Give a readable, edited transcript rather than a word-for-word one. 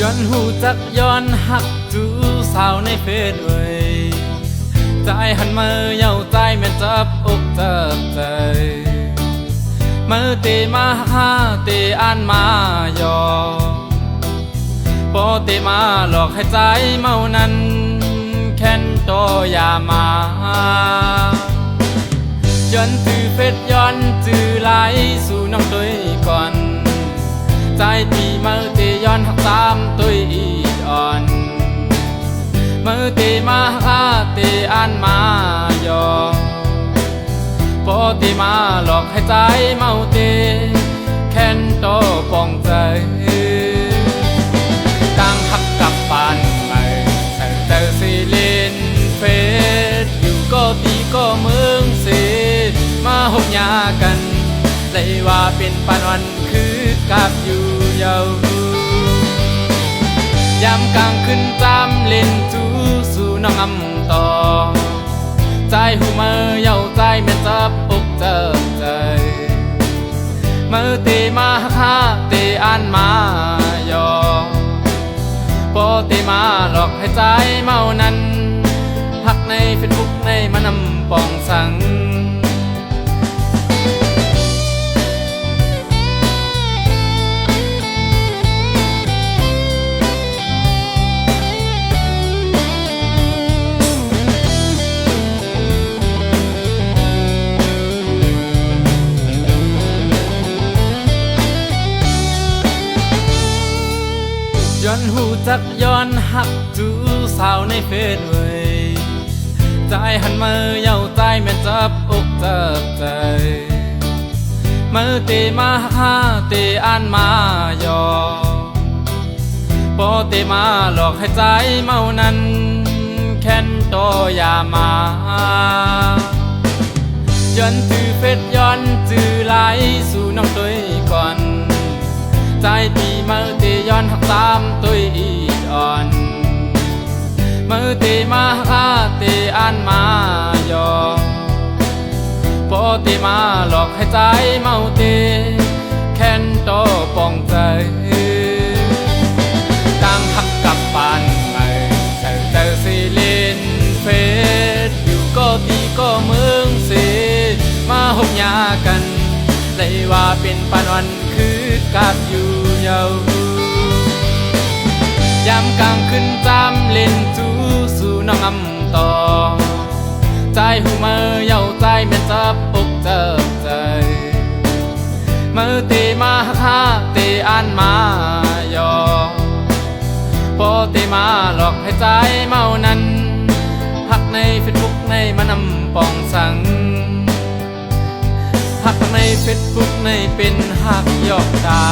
ย้อนหูจักย้อนหักจูสาวในเฟซเว้ยใจหันมาเย้าใจแม่นจับอกจับใจมือเตมาหาเตอ่านมายอพอเตมาหลอกให้ใจเมานั้นแค้นโตอย่ามาย้อนจื้อเฟซย้อนจื้อไหลสู่น้องตัวก่อนใจที่มือเตย้อนหักตามตัวอีอ่อนมือเตมาหาเตอ่านมายอพอเตมาหลอกให้ใจเมาเตแค้นโตปองใจตั้งหักกับปานใหม่แต่เจอสิเล่นเฟซอยู่ก็ตีก็เมืองเสมาหกยากันเลยว่าเป็นปานวันคือกับอยู่เยายามกลางคืนจำเล่นจูสู่น้องอำต่อใจหูมือเย้าใจแม่นจับอกจับใจมือเตมาหาเตอ่านมายอพอเตมาหลอกให้ใจเมานั้นหักในเฟซบุ๊กในมานำปองสังย้อนหูจักย้อนหักจูสาวในเฟซเว้ยใจหันมาเย้าใจแม่นจับอกจับใจมือเตมาหาเตอ่านมายอพอเตมาหลอกให้ใจเมานั้นแค้นโตอย่ามาย้อนจื้อเฟซย้อนจื้อไหลสู่น้องตัวก่อนใจที่มือเตย้อนหักตามตัวอีอ่อนมือเตมาหาเตอ่านมายอพอเตมาหลอกให้ใจเมาเตแค้นโตปองใจตั้งหักกับปานใหม่แต่เจอสิเล่นเฟซอยู่ก็ตีก็เมืองเสมาหกยากันเลยว่าเป็นปานวันคือกับอยู่เยายามกลางคืนจำเล่นจูสู่น้องอำต่อใจหูมือเย้าใจแม่นจับอกจับใจมือเตมาหาเตอ่านมายอพอเตมาหลอกให้ใจเมานั้นหักในเฟซบุ๊กในมานำปองสังหักในเฟซบุ๊กในเป็นหักยอกดา